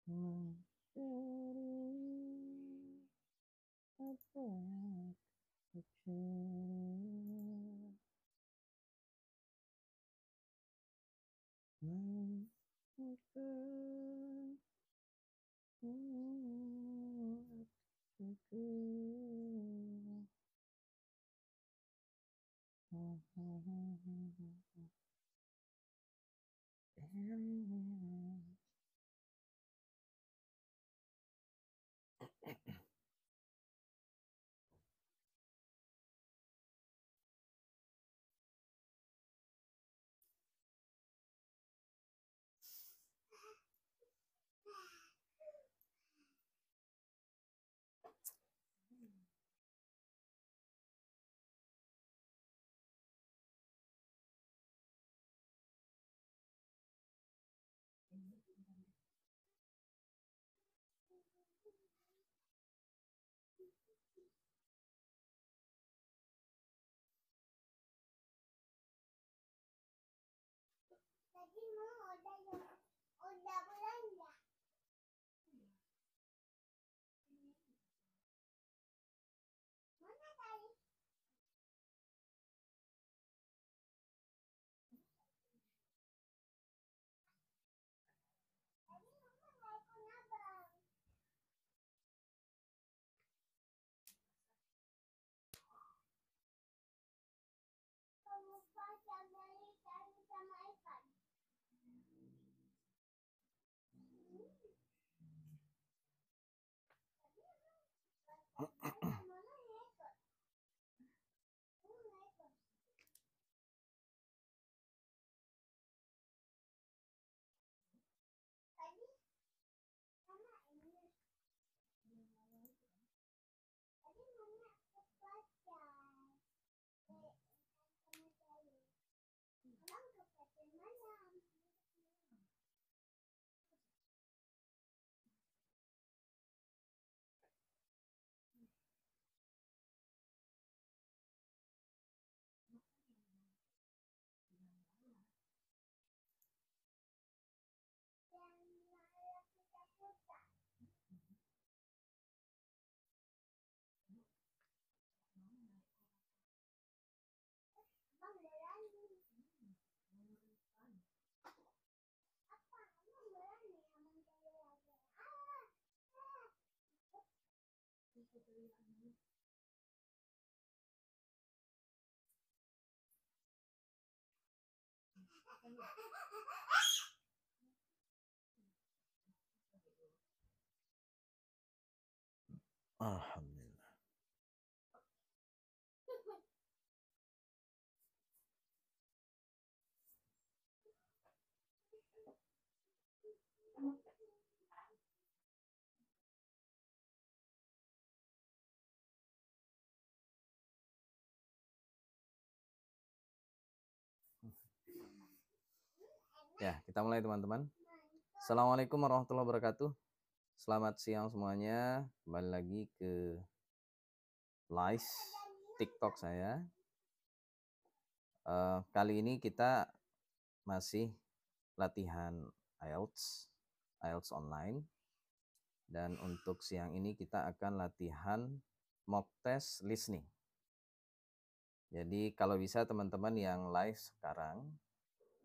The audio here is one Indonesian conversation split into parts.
mencari apa yang aku cari, menemukan hatiku. Tadi mau udah belanja. Mana tadi? Tadi mama nggak ikut abang. Kamu pasang dari tadi sama ikan. Mana ikut? Mana ikut? Tadi mama ini. Tadi mama ikut pasang. Sama saya. Abang ke pasar malam. Dan malam kita putar. Abang berani. Apa? Abang berani. Abang cari lagi. Alhamdulillah. Ya, kita mulai teman-teman. Assalamualaikum warahmatullahi wabarakatuh. Selamat siang semuanya. Kembali lagi ke live TikTok saya. Kali ini kita masih latihan IELTS online. Dan untuk siang ini kita akan latihan mock test listening. Jadi kalau bisa teman-teman yang live sekarang,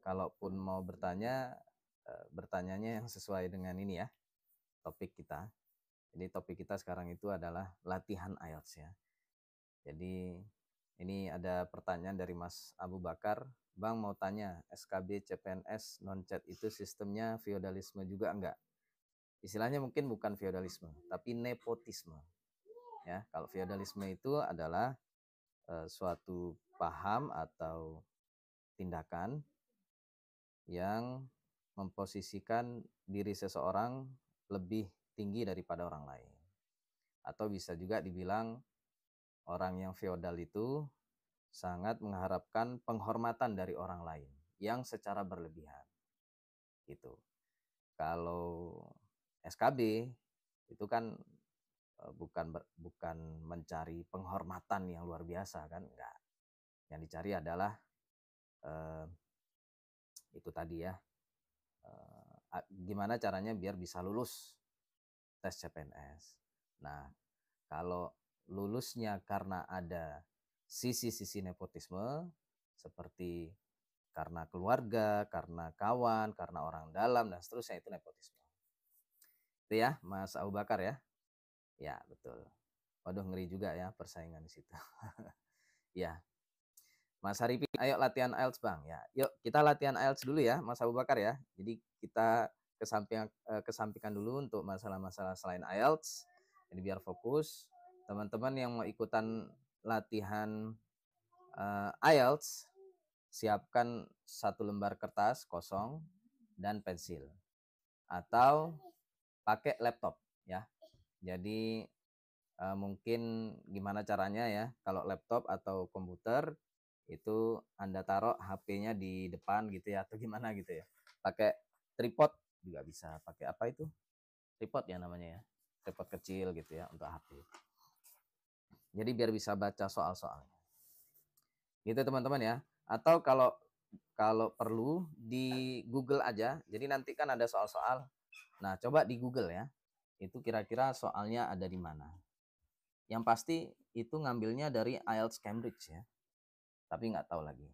kalaupun mau bertanya, bertanyanya yang sesuai dengan ini ya, topik kita. Jadi topik kita sekarang itu adalah latihan IELTS ya. Jadi ini ada pertanyaan dari Mas Abu Bakar. Bang mau tanya, SKB CPNS non-chat itu sistemnya feodalisme juga enggak? Istilahnya mungkin bukan feodalisme, tapi nepotisme. Ya, kalau feodalisme itu adalah suatu paham atau tindakan yang memposisikan diri seseorang lebih tinggi daripada orang lain. Atau bisa juga dibilang orang yang feodal itu sangat mengharapkan penghormatan dari orang lain yang secara berlebihan. Gitu. Kalau SKB itu kan bukan mencari penghormatan yang luar biasa kan, enggak. Yang dicari adalah itu tadi ya, gimana caranya biar bisa lulus tes CPNS. Nah, kalau lulusnya karena ada sisi-sisi nepotisme seperti karena keluarga, karena kawan, karena orang dalam dan seterusnya, itu nepotisme. Itu ya, Mas Abu Bakar ya. Ya, betul. Waduh, ngeri juga ya persaingan di situ. Ya. Mas Haripin, ayo latihan IELTS Bang. Ya, yuk kita latihan IELTS dulu ya, Mas Abu Bakar ya. Jadi kita kesampingkan dulu untuk masalah-masalah selain IELTS. Jadi biar fokus. Teman-teman yang mau ikutan latihan IELTS, siapkan 1 lembar kertas kosong dan pensil. Atau pakai laptop ya. Jadi mungkin gimana caranya ya, kalau laptop atau komputer itu Anda taruh HP-nya di depan gitu ya, atau gimana gitu ya. Pakai tripod juga bisa, pakai apa itu? Tripod ya namanya ya, tripod kecil gitu ya untuk HP. Jadi biar bisa baca soal-soalnya. Gitu teman-teman ya. Atau kalau perlu di Google aja, jadi nanti kan ada soal-soal. Nah, coba di Google ya, itu kira-kira soalnya ada di mana. Yang pasti itu ngambilnya dari IELTS Cambridge ya. Tapi nggak tahu lagi.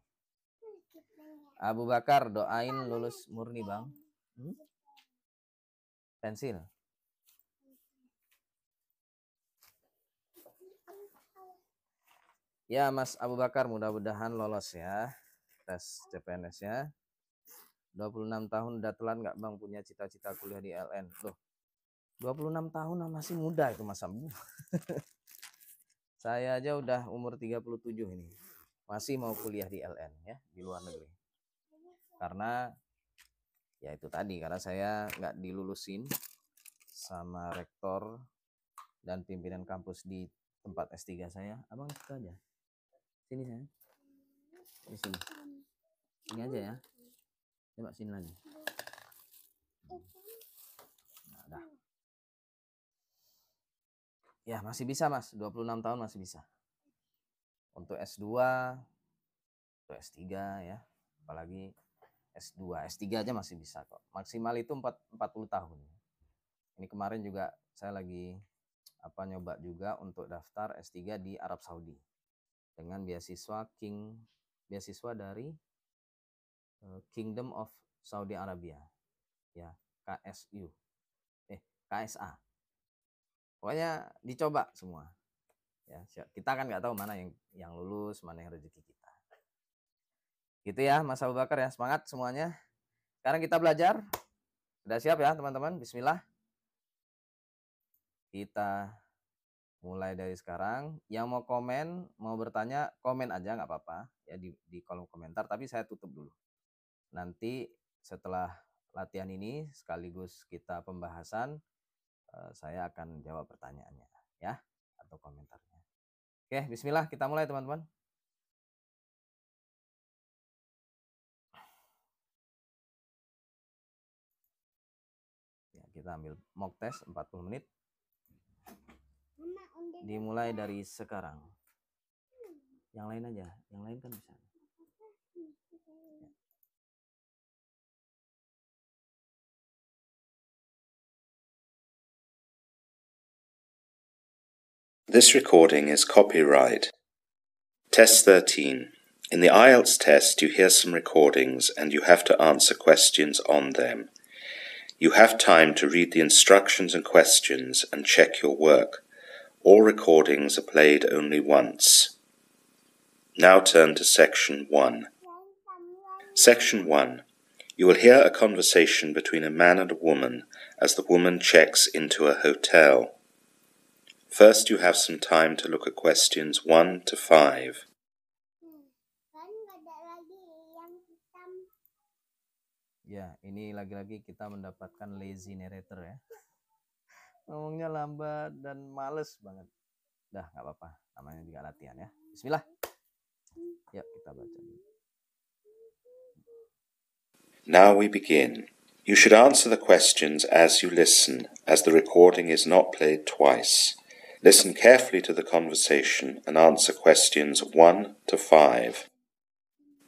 Abu Bakar, doain lulus murni Bang. Pensil. Ya Mas Abu Bakar, mudah-mudahan lolos ya tes CPNS-nya. 26 tahun udah telan nggak Bang punya cita-cita kuliah di LN? Loh, 26 tahun masih muda itu Mas Abu. Saya aja udah umur 37 ini. Masih mau kuliah di LN ya, di luar negeri. Karena ya itu tadi, karena saya nggak dilulusin sama rektor dan pimpinan kampus di tempat S3 saya. Abang itu aja. Sini saya. Di sini. Ini aja ya. Coba sini lagi. Nah, dah. Ya, masih bisa Mas. 26 tahun masih bisa. Untuk S2, untuk S3 ya. Apalagi S2, S3 aja masih bisa kok. Maksimal itu 40 tahun. Ini kemarin juga saya lagi nyoba juga untuk daftar S3 di Arab Saudi dengan beasiswa dari Kingdom of Saudi Arabia. Ya, KSA. Pokoknya dicoba semua. Ya, kita kan nggak tahu mana yang lulus, mana yang rezeki kita. Gitu ya, Mas Abu Bakar ya, semangat semuanya. Sekarang kita belajar. Sudah siap ya, teman-teman? Bismillah. Kita mulai dari sekarang. Yang mau komen, mau bertanya, komen aja nggak apa-apa ya di kolom komentar. Tapi saya tutup dulu. Nanti setelah latihan ini sekaligus kita pembahasan, saya akan jawab pertanyaannya ya atau komentarnya. Oke, bismillah kita mulai teman-teman. Ya, kita ambil mock test 40 menit. Dimulai dari sekarang. Yang lain aja, yang lain kan bisa. This recording is copyright. Test 13. In the IELTS test, you hear some recordings and you have to answer questions on them. You have time to read the instructions and questions and check your work. All recordings are played only once. Now turn to Section 1. Section 1. You will hear a conversation between a man and a woman as the woman checks into a hotel. First, you have some time to look at questions 1 to 5. Ya, ini lagi-lagi kita mendapatkan lazy narrator ya. Ngomongnya lambat dan males banget. Dah, nggak apa-apa. Namanya juga latihan ya. Bismillah. Yuk, kita baca dulu. Now we begin. You should answer the questions as you listen, as the recording is not played twice. Listen carefully to the conversation and answer questions 1 to 5.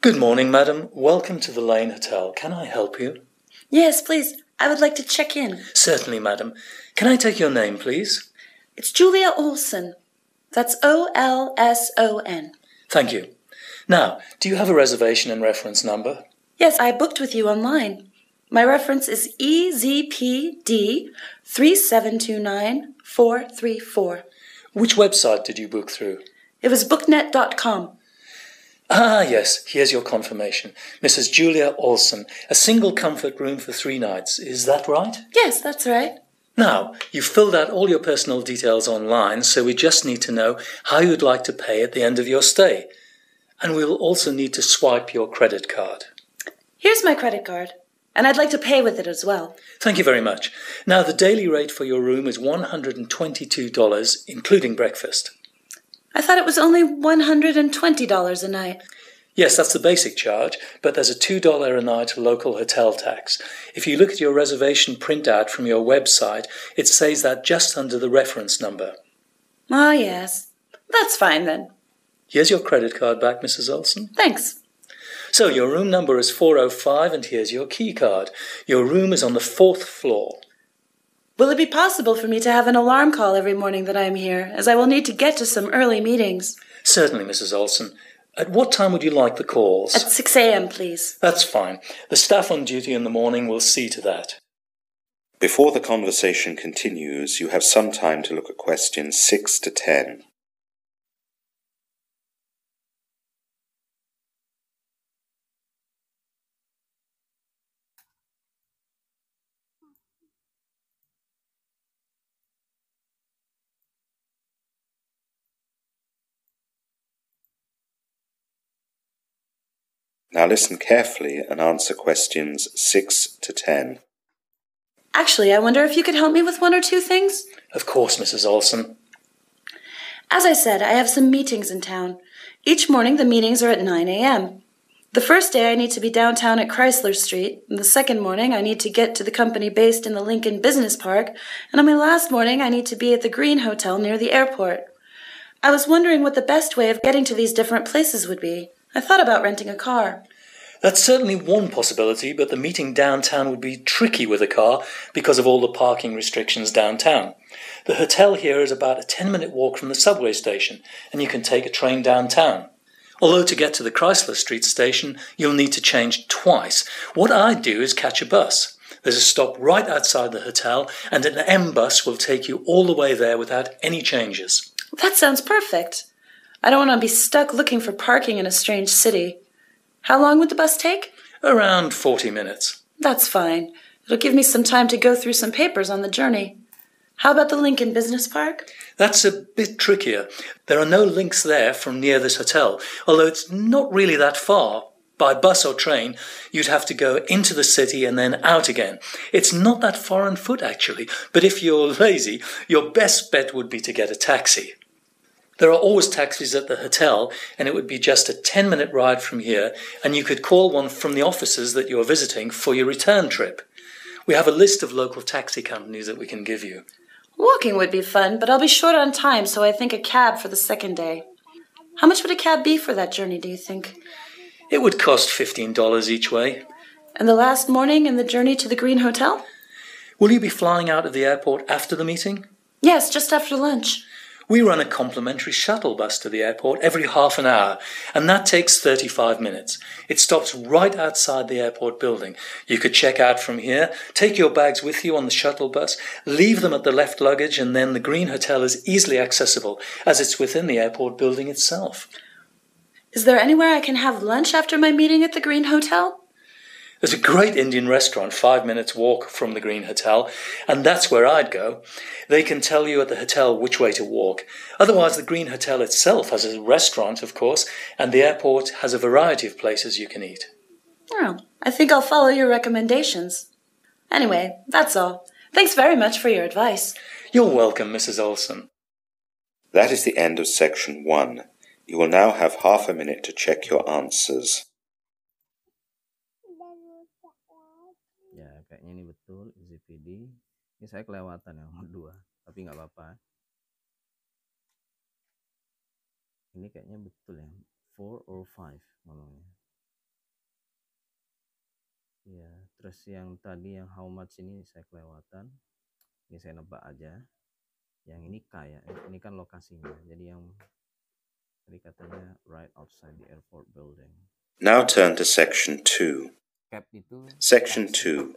Good morning, madam. Welcome to the Lane Hotel. Can I help you? Yes, please. I would like to check in. Certainly, madam. Can I take your name, please? It's Julia Olson. That's Olson. Thank you. Now, do you have a reservation and reference number? Yes, I booked with you online. My reference is EZPD 3729434. Which website did you book through? It was booknet.com. Ah, yes, here's your confirmation. Mrs. Julia Olson, a single comfort room for 3 nights. Is that right? Yes, that's right. Now, you've filled out all your personal details online, so we just need to know how you'd like to pay at the end of your stay. And we'll also need to swipe your credit card. Here's my credit card, and I'd like to pay with it as well. Thank you very much. Now, the daily rate for your room is $122, including breakfast. I thought it was only $120 a night. Yes, that's the basic charge, but there's a $2 a night local hotel tax. If you look at your reservation printout from your website, it says that just under the reference number. Oh, yes. That's fine then. Here's your credit card back, Mrs. Olson. Thanks. So your room number is 405, and here's your key card. Your room is on the 4th floor. Will it be possible for me to have an alarm call every morning that I'm here, as I will need to get to some early meetings? Certainly, Mrs. Olson. At what time would you like the calls? At 6 a.m., please. That's fine. The staff on duty in the morning will see to that. Before the conversation continues, you have some time to look at questions 6 to 10. Now listen carefully and answer questions 6 to 10. Actually, I wonder if you could help me with 1 or 2 things? Of course, Mrs. Olson. As I said, I have some meetings in town. Each morning the meetings are at 9 a.m. The first day I need to be downtown at Chrysler Street, and the second morning I need to get to the company based in the Lincoln Business Park, and on my last morning I need to be at the Green Hotel near the airport. I was wondering what the best way of getting to these different places would be. I thought about renting a car. That's certainly one possibility, but the meeting downtown would be tricky with a car because of all the parking restrictions downtown. The hotel here is about a 10-minute walk from the subway station, and you can take a train downtown. Although to get to the Chrysler Street station, you'll need to change twice. What I'd do is catch a bus. There's a stop right outside the hotel, and an M bus will take you all the way there without any changes. That sounds perfect. I don't want to be stuck looking for parking in a strange city. How long would the bus take? Around 40 minutes. That's fine. It'll give me some time to go through some papers on the journey. How about the Lincoln Business Park? That's a bit trickier. There are no links there from near this hotel, although it's not really that far. By bus or train, you'd have to go into the city and then out again. It's not that far on foot, actually, but if you're lazy, your best bet would be to get a taxi. There are always taxis at the hotel, and it would be just a 10-minute ride from here, and you could call one from the offices that you're visiting for your return trip. We have a list of local taxi companies that we can give you. Walking would be fun, but I'll be short on time, so I think a cab for the second day. How much would a cab be for that journey, do you think? It would cost $15 each way. And the last morning and the journey to the Green Hotel? Will you be flying out of the airport after the meeting? Yes, just after lunch. We run a complimentary shuttle bus to the airport every half an hour, and that takes 35 minutes. It stops right outside the airport building. You could check out from here, take your bags with you on the shuttle bus, leave them at the left luggage, and then the Green Hotel is easily accessible, as it's within the airport building itself. Is there anywhere I can have lunch after my meeting at the Green Hotel? There's a great Indian restaurant 5 minutes walk from the Green Hotel, and that's where I'd go. They can tell you at the hotel which way to walk. Otherwise, the Green Hotel itself has a restaurant, of course, and the airport has a variety of places you can eat. Oh, I think I'll follow your recommendations. Anyway, that's all. Thanks very much for your advice. You're welcome, Mrs. Olson. That is the end of section 1. You will now have half a minute to check your answers. Ya, kayaknya ini betul, EZPD. Ini saya kelewatan yang nomor 2, tapi nggak apa-apa. Ini kayaknya betul ya, 4 or 5 ngomongnya. Ya, Terus yang tadi yang how much ini saya kelewatan. Ini saya nebak aja. Yang ini K ya. Ini kan lokasinya. Jadi yang tadi katanya right outside the airport building. Now turn to section 2. Cap itu Section 2.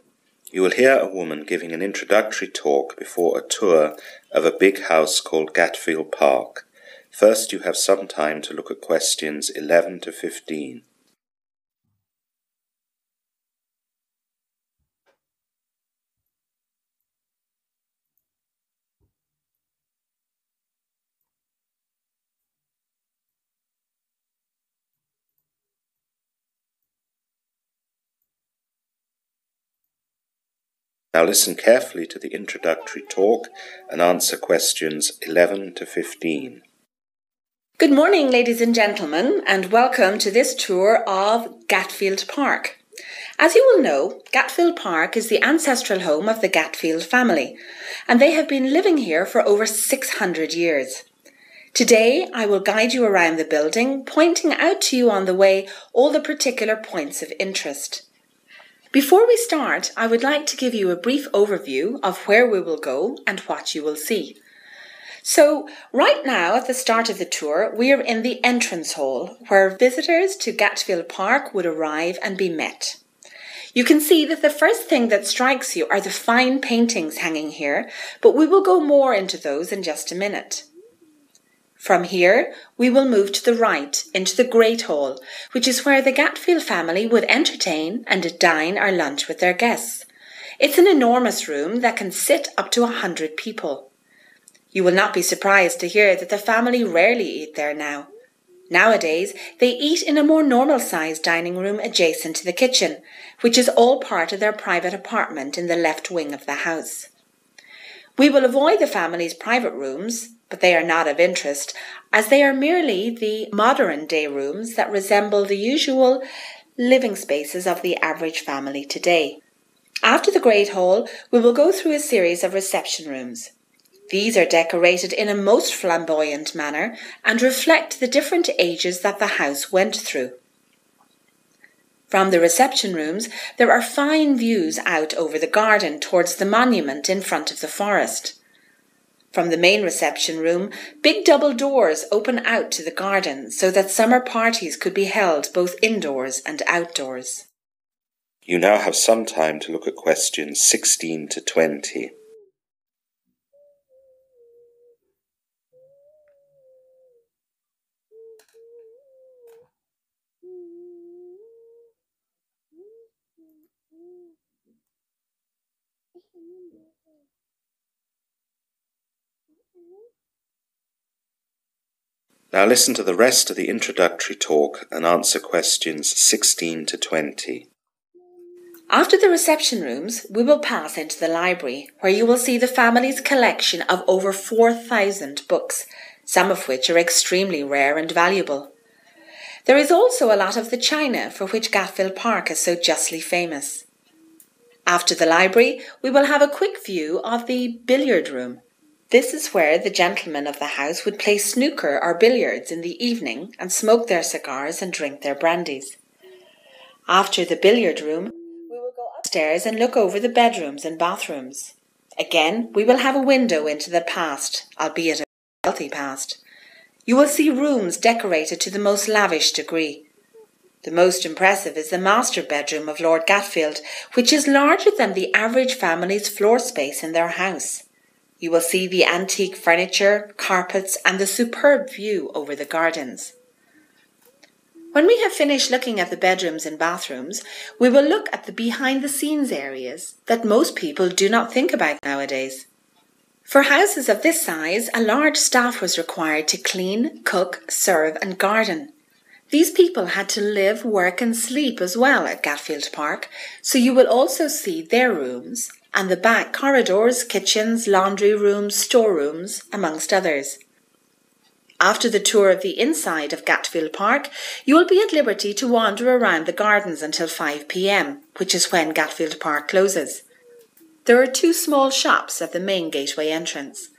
You will hear a woman giving an introductory talk before a tour of a big house called Gatfield Park. First, you have some time to look at questions 11 to 15. Now listen carefully to the introductory talk and answer questions 11 to 15. Good morning, ladies and gentlemen, and welcome to this tour of Gatfield Park. As you will know, Gatfield Park is the ancestral home of the Gatfield family, and they have been living here for over 600 years. Today, I will guide you around the building, pointing out to you on the way all the particular points of interest. Before we start, I would like to give you a brief overview of where we will go and what you will see. So, right now at the start of the tour, we are in the entrance hall, where visitors to Gatfield Park would arrive and be met. You can see that the first thing that strikes you are the fine paintings hanging here, but we will go more into those in just a minute. From here, we will move to the right, into the Great Hall, which is where the Gatfield family would entertain and dine or lunch with their guests. It's an enormous room that can sit up to 100 people. You will not be surprised to hear that the family rarely eat there now. Nowadays, they eat in a more normal-sized dining room adjacent to the kitchen, which is all part of their private apartment in the left wing of the house. We will avoid the family's private rooms, but they are not of interest, as they are merely the modern-day rooms that resemble the usual living spaces of the average family today. After the Great Hall, we will go through a series of reception rooms. These are decorated in a most flamboyant manner and reflect the different ages that the house went through. From the reception rooms, there are fine views out over the garden towards the monument in front of the forest. From the main reception room, big double doors open out to the garden so that summer parties could be held both indoors and outdoors. You now have some time to look at questions 16 to 20. Now listen to the rest of the introductory talk and answer questions 16 to 20. After the reception rooms, we will pass into the library, where you will see the family's collection of over 4,000 books, some of which are extremely rare and valuable. There is also a lot of the china for which Gatfield Park is so justly famous. After the library, we will have a quick view of the billiard room. This is where the gentlemen of the house would play snooker or billiards in the evening and smoke their cigars and drink their brandies. After the billiard room, we will go upstairs and look over the bedrooms and bathrooms. Again, we will have a window into the past, albeit a wealthy past. You will see rooms decorated to the most lavish degree. The most impressive is the master bedroom of Lord Gatfield, which is larger than the average family's floor space in their house. You will see the antique furniture, carpets, and the superb view over the gardens. When we have finished looking at the bedrooms and bathrooms, we will look at the behind-the-scenes areas that most people do not think about nowadays. For houses of this size, a large staff was required to clean, cook, serve, and garden. These people had to live, work, and sleep as well at Gatfield Park, so you will also see their rooms and the back corridors, kitchens, laundry rooms, storerooms, amongst others. After the tour of the inside of Gatfield Park, you will be at liberty to wander around the gardens until 5 p.m, which is when Gatfield Park closes. There are 2 small shops at the main gateway entrance.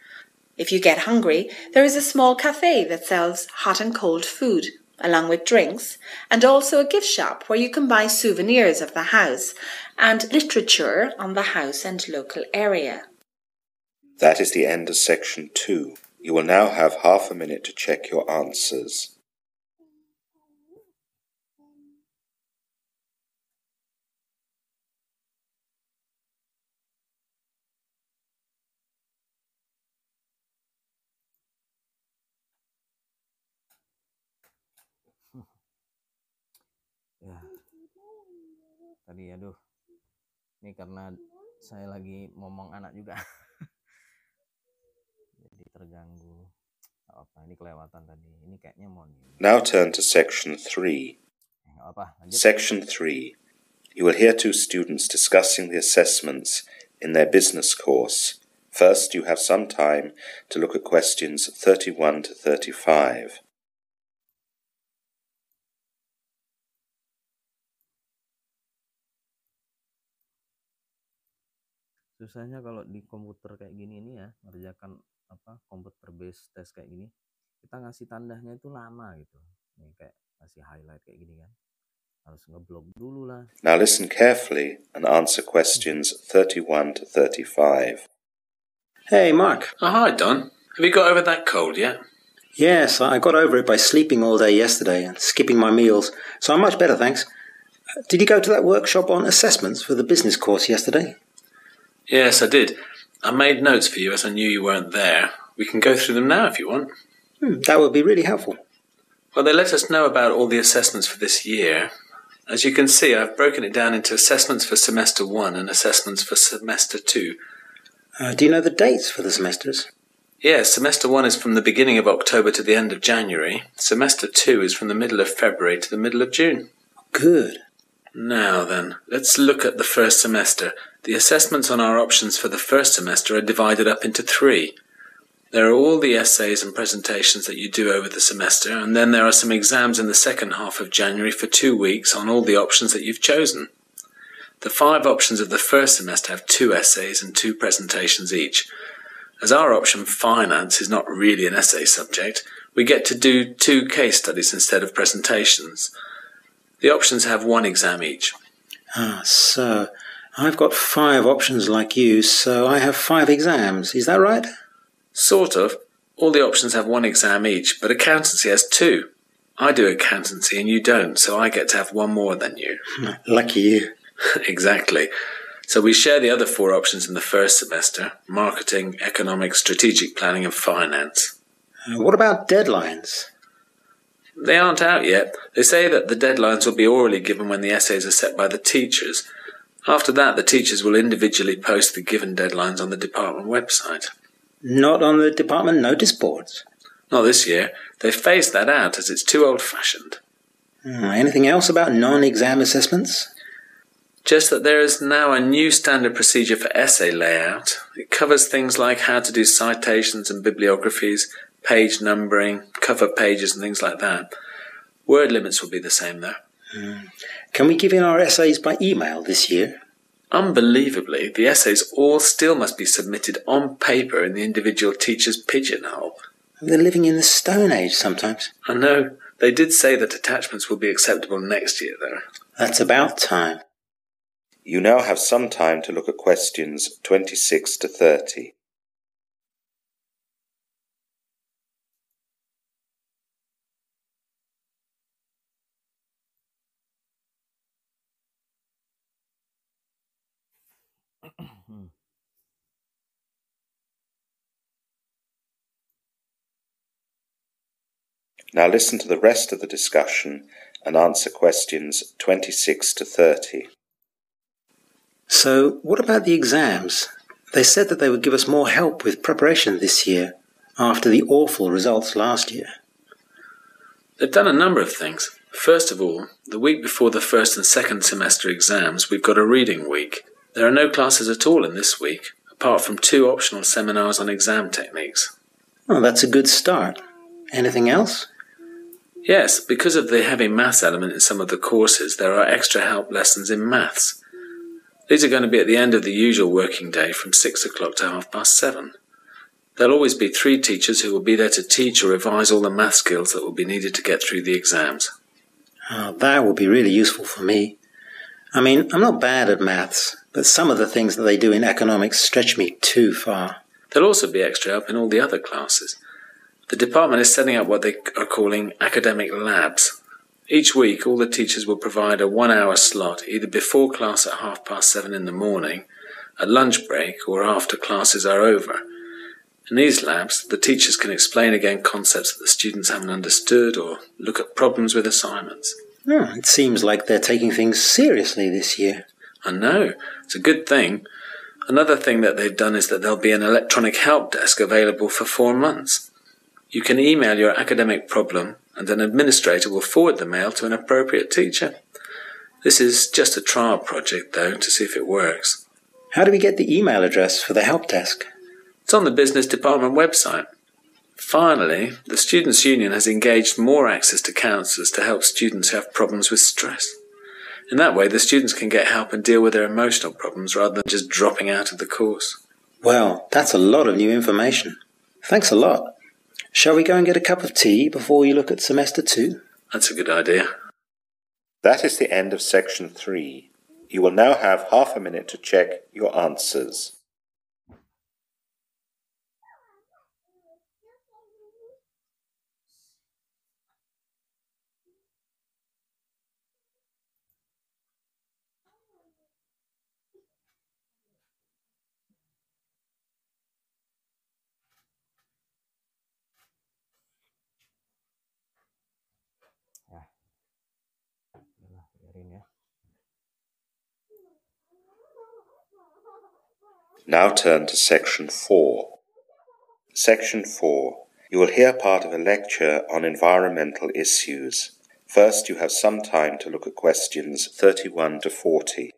If you get hungry, there is a small cafe that sells hot and cold food, along with drinks, and also a gift shop where you can buy souvenirs of the house and literature on the house and local area. That is the end of section 2. You will now have half a minute to check your answers. Ya, tadi aduh, ini karena saya lagi ngomong anak juga, jadi terganggu. Apa ini kelewatan tadi? Ini kayaknya mau nih. Now turn to section 3. Apa? Lanjut. Section 3. You will hear two students discussing the assessments in their business course. First, you have some time to look at questions 31 to 35. Susahnya kalau di komputer kayak gini nih ya, ngerjakan komputer based test kayak gini, kita ngasih tandanya itu lama gitu. Nih kayak ngasih highlight kayak gini kan. Harus ngeblok dulu lah. Now listen carefully and answer questions 31 to 35. Hey, Mark. Oh, hi, Don. Have you got over that cold yet? Yes, I got over it by sleeping all day yesterday and skipping my meals, so I'm much better, thanks. Did you go to that workshop on assessments for the business course yesterday? Yes, I did. I made notes for you as I knew you weren't there. We can go through them now if you want. That would be really helpful. Well, they let us know about all the assessments for this year. As you can see, I've broken it down into assessments for semester 1 and assessments for semester 2. Do you know the dates for the semesters? Yes, semester 1 is from the beginning of October to the end of January. Semester 2 is from the middle of February to the middle of June. Good. Now then, let's look at the first semester. The assessments on our options for the first semester are divided up into 3. There are all the essays and presentations that you do over the semester, and then there are some exams in the second half of January for 2 weeks on all the options that you've chosen. The 5 options of the first semester have 2 essays and 2 presentations each. As our option finance is not really an essay subject, we get to do 2 case studies instead of presentations. The options have 1 exam each. So I've got 5 options like you, so I have 5 exams. Is that right? Sort of. All the options have 1 exam each, but accountancy has 2. I do accountancy and you don't, so I get to have 1 more than you. Lucky you. Exactly. So we share the other 4 options in the first semester: marketing, economics, strategic planning and finance. What about deadlines? They aren't out yet. They say that the deadlines will be orally given when the essays are set by the teachers. After that, the teachers will individually post the given deadlines on the department website. Not on the department notice boards? Not this year. They've phased that out as it's too old-fashioned. Anything else about non-exam assessments? Just that there is now a new standard procedure for essay layout. It covers things like how to do citations and bibliographies, page numbering, cover pages and things like that. Word limits will be the same though. Can we give in our essays by email this year? Unbelievably, the essays all still must be submitted on paper in the individual teacher's pigeonhole. They're living in the Stone Age sometimes. I know. They did say that attachments will be acceptable next year though. That's about time. You now have some time to look at questions 26 to 30. Now listen to the rest of the discussion and answer questions 26 to 30. So, what about the exams? They said that they would give us more help with preparation this year, after the awful results last year. They've done a number of things. First of all, the week before the first and second semester exams, we've got a reading week. There are no classes at all in this week, apart from 2 optional seminars on exam techniques. Oh, that's a good start. Anything else? Yes, because of the heavy maths element in some of the courses, there are extra help lessons in maths. These are going to be at the end of the usual working day from 6 o'clock to 7:30. There'll always be 3 teachers who will be there to teach or revise all the math skills that will be needed to get through the exams. Oh, that would be really useful for me. I mean, I'm not bad at maths, but some of the things that they do in economics stretch me too far. There'll also be extra help in all the other classes. The department is setting up what they are calling academic labs. Each week, all the teachers will provide a 1-hour slot, either before class at 7:30 in the morning, at lunch break, or after classes are over. In these labs, the teachers can explain again concepts that the students haven't understood or look at problems with assignments. Oh, it seems like they're taking things seriously this year. I know, it's a good thing. Another thing that they've done is that there'll be an electronic help desk available for 4 months. You can email your academic problem and an administrator will forward the mail to an appropriate teacher. This is just a trial project, though, to see if it works. How do we get the email address for the help desk? It's on the business department website. Finally, the Students' Union has engaged more access to counsellors to help students who have problems with stress. In that way, the students can get help and deal with their emotional problems rather than just dropping out of the course. Well, that's a lot of new information. Thanks a lot. Shall we go and get a cup of tea before we look at semester 2? That's a good idea. That is the end of section 3. You will now have half a minute to check your answers. Now turn to section 4. Section 4. You will hear part of a lecture on environmental issues. First, you have some time to look at questions 31 to 40.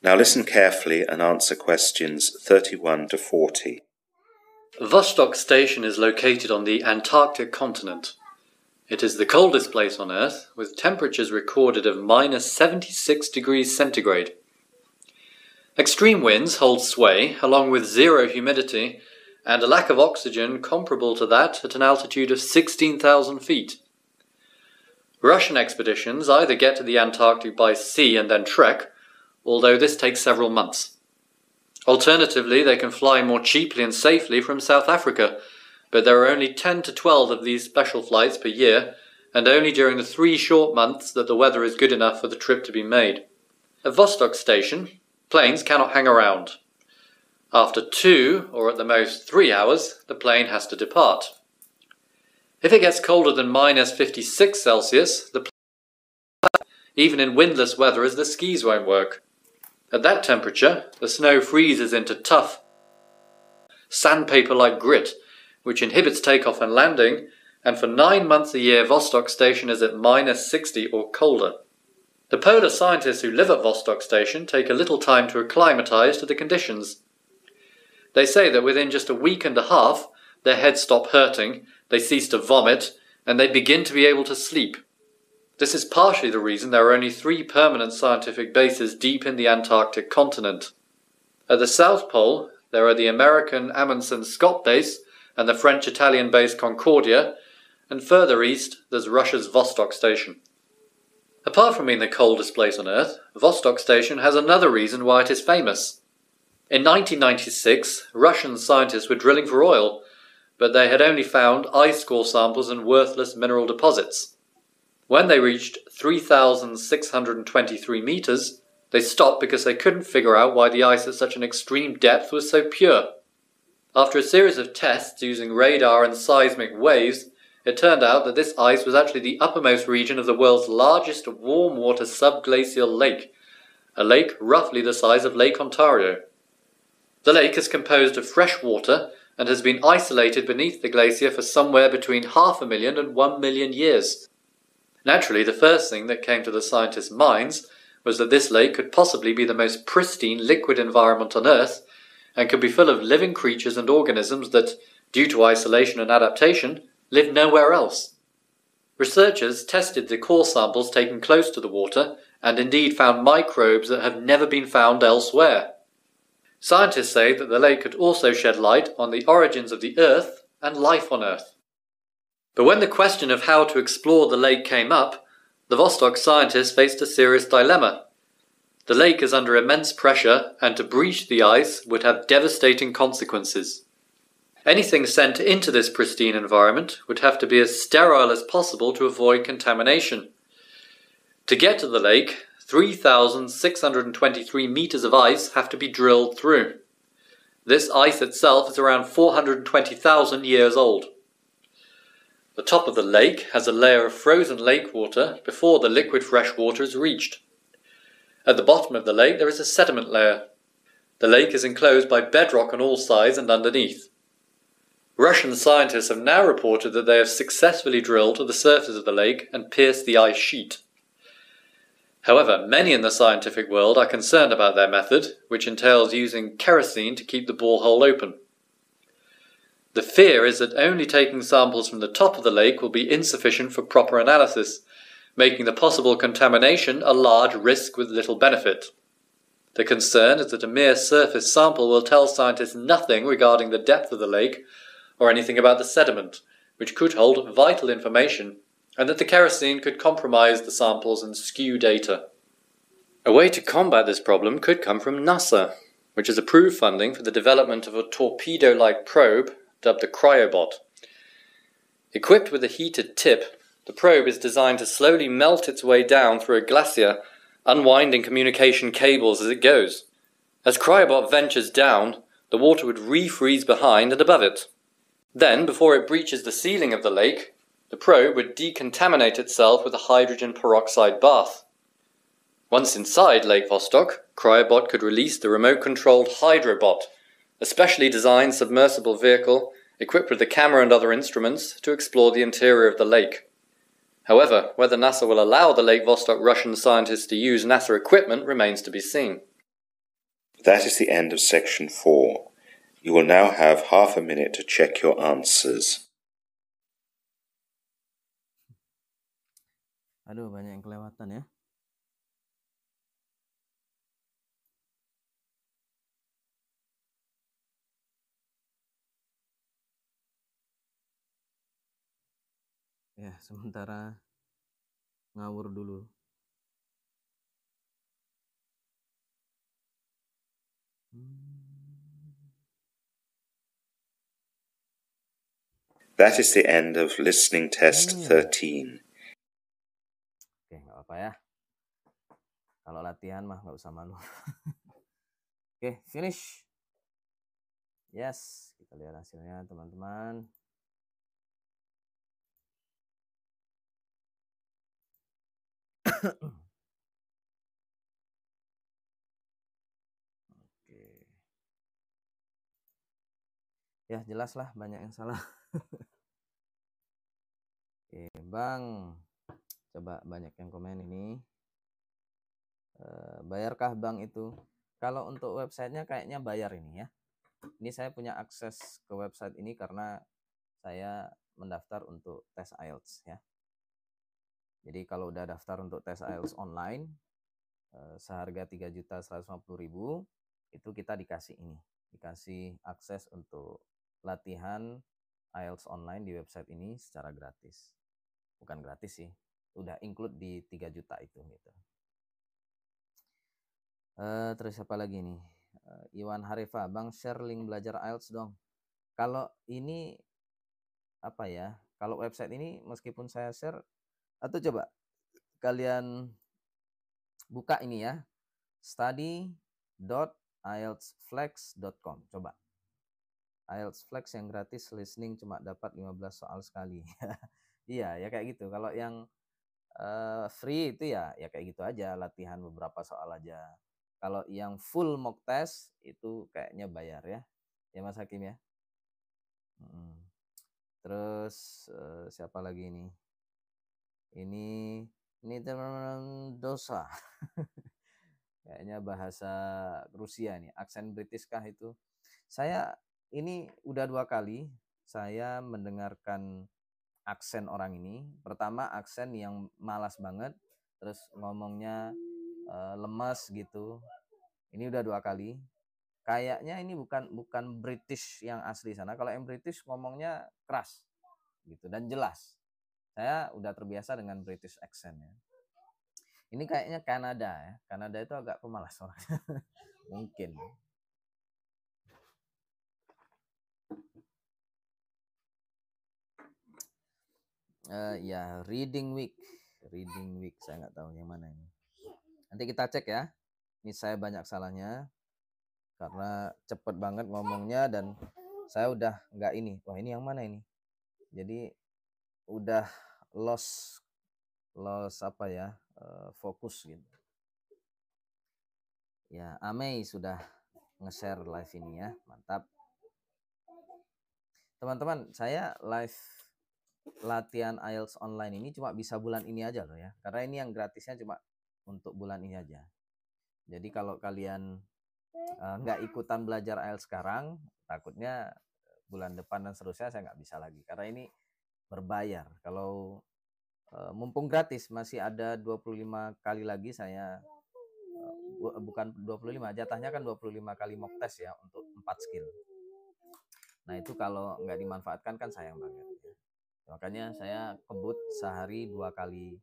Now listen carefully and answer questions 31 to 40. Vostok Station is located on the Antarctic continent. It is the coldest place on Earth, with temperatures recorded of minus 76 degrees centigrade. Extreme winds hold sway, along with zero humidity, and a lack of oxygen comparable to that at an altitude of 16,000 feet. Russian expeditions either get to the Antarctic by sea and then trek, although this takes several months. Alternatively, they can fly more cheaply and safely from South Africa, but there are only 10 to 12 of these special flights per year, and only during the 3 short months that the weather is good enough for the trip to be made. At Vostok Station, planes cannot hang around. After 2, or at the most 3 hours, the plane has to depart. If it gets colder than minus 56 Celsius, the plane, even in windless weather, as the skis won't work. At that temperature, the snow freezes into tough, sandpaper-like grit, which inhibits takeoff and landing, and for 9 months a year Vostok Station is at minus 60 or colder. The polar scientists who live at Vostok Station take a little time to acclimatise to the conditions. They say that within just a week and a half, their heads stop hurting, they cease to vomit, and they begin to be able to sleep. This is partially the reason there are only 3 permanent scientific bases deep in the Antarctic continent. At the South Pole, there are the American Amundsen Scott Base and the French-Italian base Concordia, and further east there's Russia's Vostok Station. Apart from being the coldest place on Earth, Vostok Station has another reason why it is famous. In 1996, Russian scientists were drilling for oil, but they had only found ice core samples and worthless mineral deposits. When they reached 3,623 meters, They stopped because they couldn't figure out why the ice at such an extreme depth was so pure. After a series of tests using radar and seismic waves, it turned out that this ice was actually the uppermost region of the world's largest warm water subglacial lake, a lake roughly the size of Lake Ontario. The lake is composed of fresh water and has been isolated beneath the glacier for somewhere between 500,000 and 1 million years. Naturally, the first thing that came to the scientists' minds was that this lake could possibly be the most pristine liquid environment on Earth and could be full of living creatures and organisms that, due to isolation and adaptation, live nowhere else. Researchers tested the core samples taken close to the water and indeed found microbes that have never been found elsewhere. Scientists say that the lake could also shed light on the origins of the Earth and life on Earth. But when the question of how to explore the lake came up, the Vostok scientists faced a serious dilemma. The lake is under immense pressure, and to breach the ice would have devastating consequences. Anything sent into this pristine environment would have to be as sterile as possible to avoid contamination. To get to the lake, 3,623 meters of ice have to be drilled through. This ice itself is around 420,000 years old. The top of the lake has a layer of frozen lake water before the liquid fresh water is reached. At the bottom of the lake there is a sediment layer. The lake is enclosed by bedrock on all sides and underneath. Russian scientists have now reported that they have successfully drilled to the surface of the lake and pierced the ice sheet. However, many in the scientific world are concerned about their method, which entails using kerosene to keep the borehole open. The fear is that only taking samples from the top of the lake will be insufficient for proper analysis, making the possible contamination a large risk with little benefit. The concern is that a mere surface sample will tell scientists nothing regarding the depth of the lake or anything about the sediment, which could hold vital information, and that the kerosene could compromise the samples and skew data. A way to combat this problem could come from NASA, which has approved funding for the development of a torpedo-like probe dubbed the Cryobot. Equipped with a heated tip, the probe is designed to slowly melt its way down through a glacier, unwinding communication cables as it goes. As Cryobot ventures down, the water would refreeze behind and above it. Then, before it breaches the ceiling of the lake, the probe would decontaminate itself with a hydrogen peroxide bath. Once inside Lake Vostok, Cryobot could release the remote-controlled Hydrobot, a specially designed submersible vehicle equipped with a camera and other instruments to explore the interior of the lake. However, whether NASA will allow the Lake Vostok Russian scientists to use NASA equipment remains to be seen. That is the end of section 4. You will now have half a minute to check your answers. Aduh, banyak yang kelewatan ya. Ya, sementara ngawur dulu. That is the end of listening test 13. Oke, nggak apa-apa ya. Kalau latihan mah nggak usah malu. Oke, finish. Yes, kita lihat hasilnya teman-teman. Oke. Ya, jelas lah banyak yang salah. Oke, Bang. Coba banyak yang komen ini. Bayarkah Bang itu? Kalau untuk websitenya kayaknya bayar ini ya. Ini saya punya akses ke website ini karena saya mendaftar untuk tes IELTS ya. Jadi kalau udah daftar untuk tes IELTS online seharga 3.150.000 itu kita dikasih ini, dikasih akses untuk latihan IELTS online di website ini secara gratis. Bukan gratis sih, udah include di 3 juta itu gitu. Terus apa lagi nih? Iwan Harifa, Bang share link belajar IELTS dong. Kalau ini apa ya? Kalau website ini meskipun saya share, atau coba kalian buka ini ya, study.ieltsflex.com. Coba. IELTS Flex yang gratis listening cuma dapat 15 soal sekali. Iya, ya kayak gitu. Kalau yang free itu ya kayak gitu aja, latihan beberapa soal aja. Kalau yang full mock test itu kayaknya bayar ya. Ya Mas Hakim ya. Terus siapa lagi ini? Ini teman dosa. Kayaknya bahasa Rusia nih, aksen British kah itu? Saya ini udah 2 kali saya mendengarkan aksen orang ini. Pertama aksen yang malas banget, terus ngomongnya lemas gitu. Ini udah 2 kali. Kayaknya ini bukan British yang asli sana. Kalau yang British ngomongnya keras gitu dan jelas. Saya udah terbiasa dengan British accent ya. Ini kayaknya Kanada ya. Kanada itu agak pemalas orangnya. Mungkin. Ya, reading week saya nggak tahu yang mana ini. Nanti kita cek ya. Ini saya banyak salahnya karena cepet banget ngomongnya dan saya udah nggak ini. Wah, ini yang mana ini? Jadi udah lost apa ya, fokus gitu. Ya, Amei sudah nge-share live ini ya, mantap. Teman-teman, saya live latihan IELTS online ini cuma bisa bulan ini aja loh ya, karena ini yang gratisnya cuma untuk bulan ini aja. Jadi kalau kalian nggak ikutan belajar IELTS sekarang, takutnya bulan depan dan seterusnya saya nggak bisa lagi, karena ini berbayar. Kalau mumpung gratis, masih ada 25 kali lagi saya, bukan 25, jatahnya kan 25 kali mock test ya untuk 4 skill. Nah itu kalau nggak dimanfaatkan kan sayang banget ya. Makanya saya kebut sehari 2 kali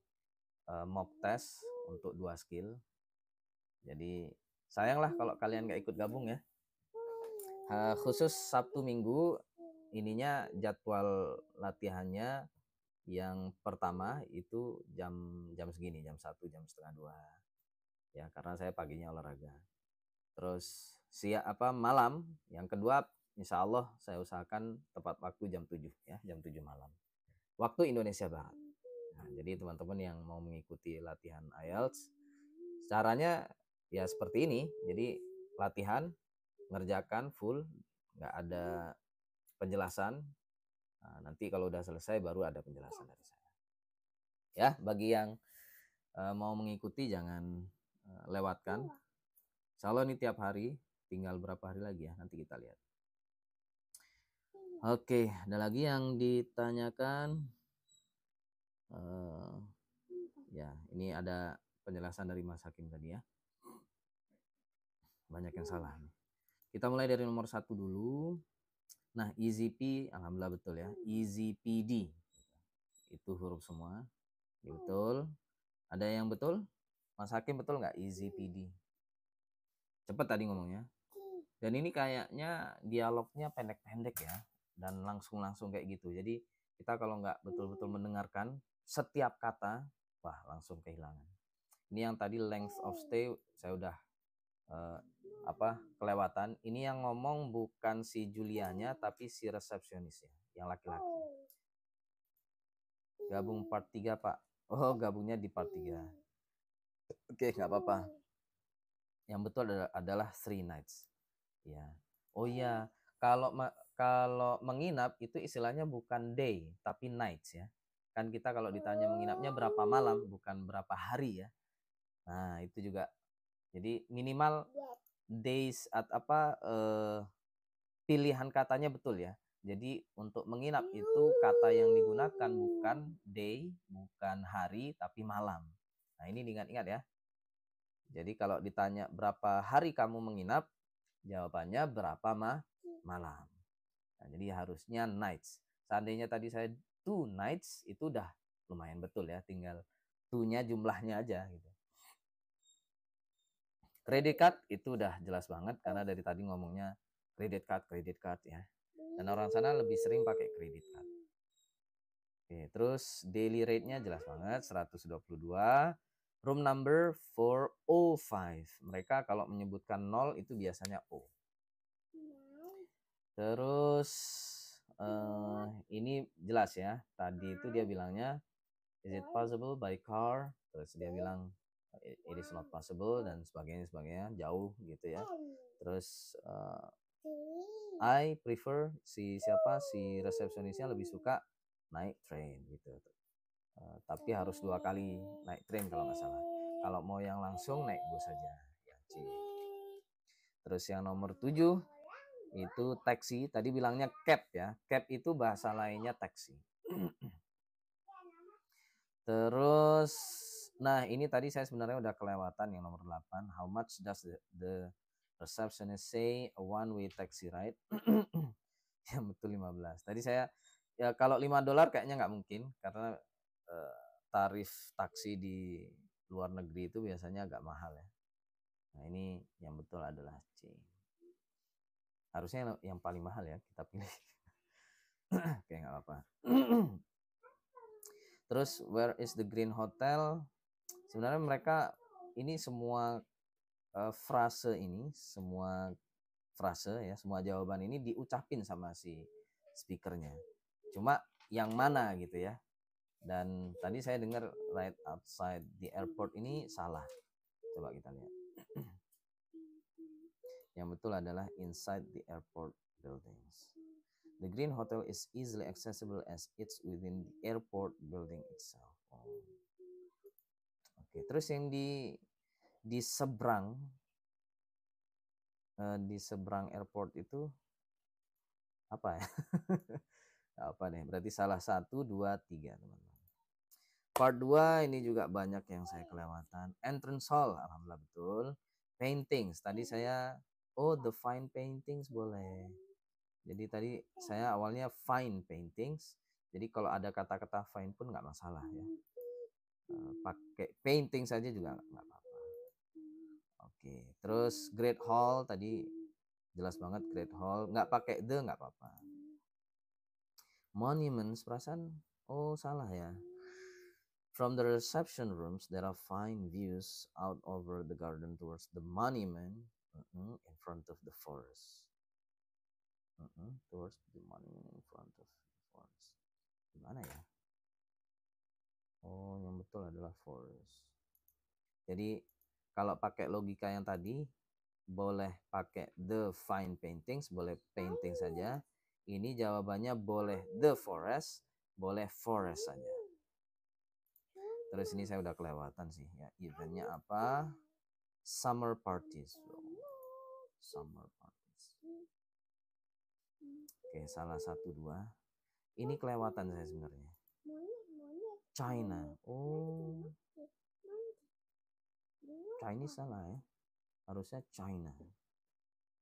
mock test untuk 2 skill. Jadi sayanglah kalau kalian nggak ikut gabung ya. Khusus Sabtu Minggu ininya jadwal latihannya yang pertama itu jam segini, jam 1, jam setengah 2. Ya karena saya paginya olahraga. Terus malam yang kedua insya Allah saya usahakan tepat waktu jam 7 ya, jam 7 malam. Waktu Indonesia Barat. Nah, jadi teman-teman yang mau mengikuti latihan IELTS, caranya ya seperti ini. Jadi latihan, ngerjakan full, nggak ada penjelasan. Nah, nanti kalau udah selesai baru ada penjelasan dari saya. Ya, bagi yang mau mengikuti jangan lewatkan. Insya Allah ini tiap hari, tinggal berapa hari lagi ya, nanti kita lihat. Oke, ada lagi yang ditanyakan. Ya, ini ada penjelasan dari Mas Hakim tadi ya. Banyak yang salah. Kita mulai dari nomor 1 dulu. Nah, EasyP, alhamdulillah betul ya. EasyPD. Itu huruf semua. Betul. Ada yang betul? Mas Hakim betul nggak EasyPD? Cepet tadi ngomongnya. Dan ini kayaknya dialognya pendek-pendek ya. Dan langsung kayak gitu. Jadi kita kalau nggak betul-betul mendengarkan setiap kata, wah langsung kehilangan. Ini yang tadi length of stay saya udah kelewatan. Ini yang ngomong bukan si Julianya tapi si resepsionisnya yang laki-laki. Gabung part 3 Pak. Oh gabungnya di part 3. Oke nggak apa-apa. Yang betul adalah 3 nights. Ya. Oh iya, kalau menginap itu istilahnya bukan day tapi nights ya. Kan kita kalau ditanya menginapnya berapa malam bukan berapa hari ya. Nah, itu juga. Jadi minimal days pilihan katanya betul ya. Jadi untuk menginap itu kata yang digunakan bukan day, bukan hari tapi malam. Nah, ini diingat-ingat ya. Jadi kalau ditanya berapa hari kamu menginap, jawabannya berapa malam. Nah, jadi harusnya nights. Seandainya tadi saya 2 nights itu udah lumayan betul ya, tinggal 2-nya jumlahnya aja gitu. Credit card itu udah jelas banget karena dari tadi ngomongnya credit card ya. Dan orang sana lebih sering pakai credit card. Oke, terus daily rate-nya jelas banget 122. Room number 405. Mereka kalau menyebutkan 0 itu biasanya O. Terus ini jelas ya. Tadi itu dia bilangnya is it possible by car? Terus dia bilang it is not possible dan sebagainya jauh gitu ya. Terus I prefer si resepsionisnya lebih suka naik train gitu. Tapi harus 2 kali naik train kalau nggak salah. Kalau mau yang langsung naik bus saja. Ya, C. Terus yang nomor 7 itu taksi. Tadi bilangnya cab ya. Cab itu bahasa lainnya taksi. Terus, nah ini tadi saya sebenarnya udah kelewatan yang nomor 8. How much does the receptionist say a one-way taxi ride? Ya betul 15. Tadi saya ya kalau $5 kayaknya nggak mungkin karena tarif taksi di luar negeri itu biasanya agak mahal ya. Nah ini yang betul adalah C. Harusnya yang paling mahal ya kita pilih. Oke nggak apa-apa. Terus where is the Green Hotel? Sebenarnya mereka ini semua frase ya, semua jawaban ini diucapin sama si speakernya. Cuma yang mana gitu ya. Dan tadi saya dengar right outside the airport ini salah. Coba kita lihat. Yang betul adalah inside the airport buildings. The Green Hotel is easily accessible as it's within the airport building itself. Oke, terus yang di seberang airport itu apa ya? Apa deh? Berarti salah 1, 2, 3 teman-teman. Part 2 ini juga banyak yang saya kelewatan. Entrance hall, alhamdulillah betul. Paintings, tadi saya the fine paintings boleh. Jadi tadi saya awalnya fine paintings. Jadi kalau ada kata-kata fine pun nggak masalah ya. Pakai painting saja juga nggak apa-apa. Oke, terus Great Hall tadi jelas banget Great Hall. Nggak pakai the nggak apa-apa. Monuments, perasaan salah ya. From the reception rooms, there are fine views out over the garden towards the monument in front of the forest. Towards the monument in front of the forest. Gimana ya? Yang betul adalah forest. Jadi kalau pakai logika yang tadi, boleh pakai the fine paintings, boleh painting saja. Ini jawabannya boleh the forest, boleh forest saja. Terus ini saya udah kelewatan sih ya. Eventnya apa? Summer parties. Summer parties. Oke, salah 1, 2. Ini kelewatan saya sebenarnya. China. Chinese salah ya. Harusnya China.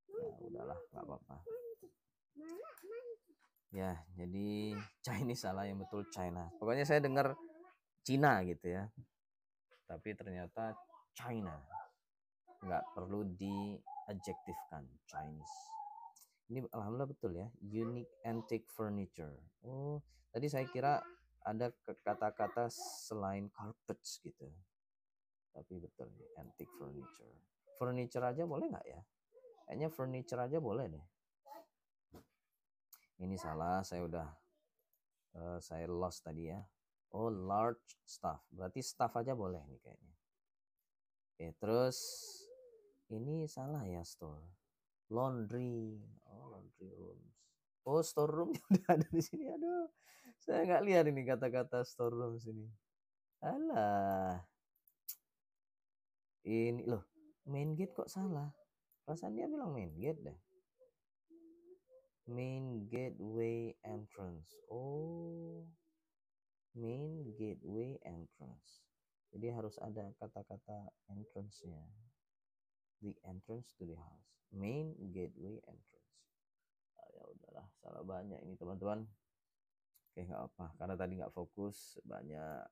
Ya udahlah, nggak apa-apa. Ya, jadi Chinese salah, yang betul China. Pokoknya saya dengar Cina gitu ya. Tapi ternyata China. Nggak perlu diadjektifkan Chinese. Ini alhamdulillah betul ya. Unique antique furniture. Tadi saya kira ada kata-kata selain carpets gitu. Tapi betul nih, antique furniture. Furniture aja boleh nggak ya? Kayaknya furniture aja boleh deh. Ini salah, saya lost tadi ya. Large staff. Berarti staff aja boleh nih kayaknya. Oke, terus ini salah ya, store. Laundry. Laundry rooms. Storeroom udah ada di sini. Aduh. Saya nggak lihat ini kata-kata storeroom sini. Alah. Ini loh, main gate kok salah? Perasaan dia bilang main gate deh. Main gateway entrance. Main gateway entrance. Jadi harus ada kata-kata entrance-nya. The entrance to the house. Main gateway entrance. Ya udahlah, salah banyak ini teman-teman. Oke, nggak apa, karena tadi nggak fokus, banyak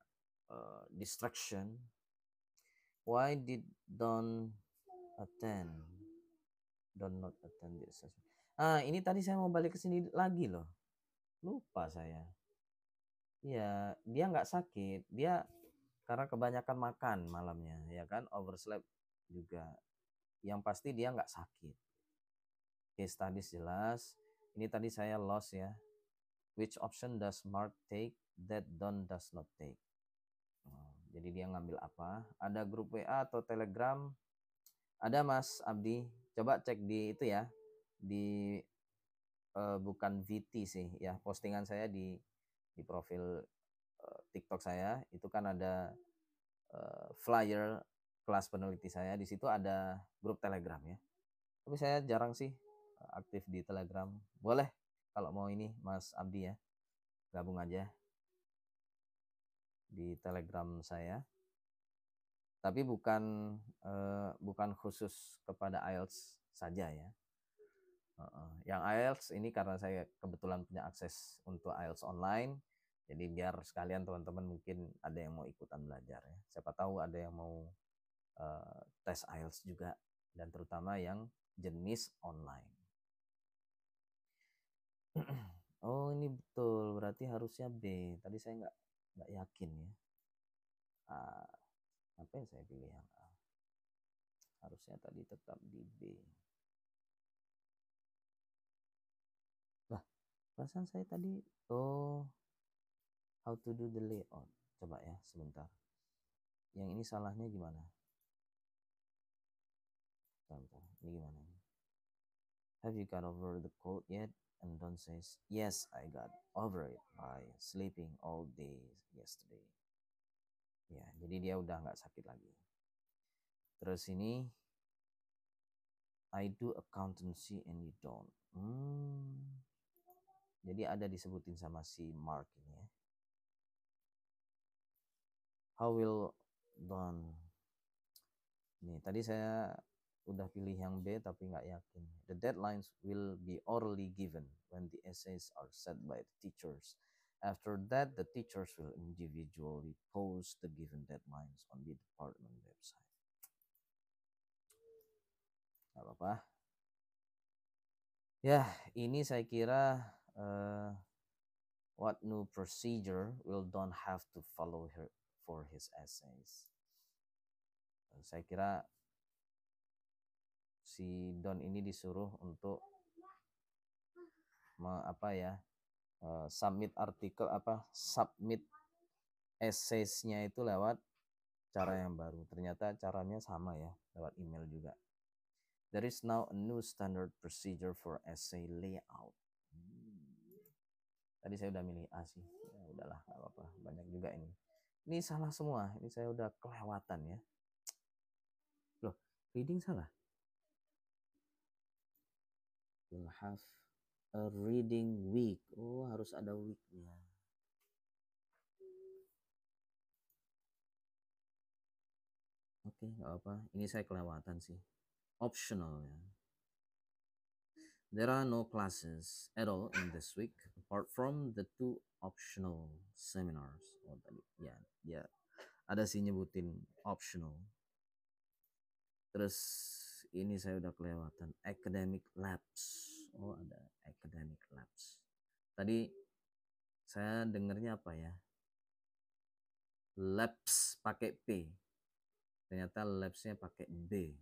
distraction. Why did Don not attend the assessment? Ini tadi saya mau balik ke sini lagi loh. Lupa saya. Ya, dia nggak sakit. Dia karena kebanyakan makan malamnya, ya kan, oversleep juga. Yang pasti dia nggak sakit. Case studies jelas. Ini tadi saya lost ya. Which option does Mark take that Don does not take? Jadi dia ngambil apa? Ada grup WA atau Telegram? Ada Mas Abdi. Coba cek di itu ya. Di bukan VT sih ya. Postingan saya di profil TikTok saya itu kan ada flyer kelas peneliti saya. Di situ ada grup Telegram ya. Tapi saya jarang sih aktif di Telegram. Boleh kalau mau ini Mas Abdi ya, gabung aja di Telegram saya. Tapi bukan khusus kepada IELTS saja ya. Yang IELTS ini karena saya kebetulan punya akses untuk IELTS online, jadi biar sekalian teman-teman mungkin ada yang mau ikutan belajar ya. Siapa tahu ada yang mau tes IELTS juga, dan terutama yang jenis online. Oh ini betul, berarti harusnya B. Tadi saya nggak yakin ya. Apa yang saya pilih yang A? Harusnya tadi tetap di B. Lah, perasaan saya tadi how to do the layout. Coba ya sebentar. Yang ini salahnya gimana? Bentar. Ini gimana? Have you got over the cold yet? And Don says, yes, I got over it by sleeping all day yesterday. Ya, jadi dia udah nggak sakit lagi. Terus ini, I do accountancy and you don't. Jadi ada disebutin sama si Mark ini ya. How will Don? Nih, tadi saya udah pilih yang B tapi nggak yakin. The deadlines will be orally given when the essays are set by the teachers. After that, the teachers will individually post the given deadlines on the department website. Gak apa-apa. Ya, ini saya kira what new procedure will Don have to follow for his essays. Saya kira si Don ini disuruh untuk submit artikel submit essays-nya itu lewat cara yang baru. Ternyata caranya sama ya, lewat email juga. There is now a new standard procedure for essay layout. Tadi saya udah milih A sih. Ya udahlah, nggak apa-apa. Banyak juga ini. Ini salah semua. Ini saya udah kelewatan ya. Loh, reading salah. We'll have a reading week. Oh, harus ada weeknya. Oke, nggak apa. Ini saya kelewatan sih. Optional ya. There are no classes at all in this week apart from the 2 optional seminars. Oh tadi ya ada sih nyebutin optional. Terus ini saya udah kelewatan academic labs. Oh ada academic labs. Tadi saya dengernya apa ya? Labs pakai P. Ternyata labsnya pakai B.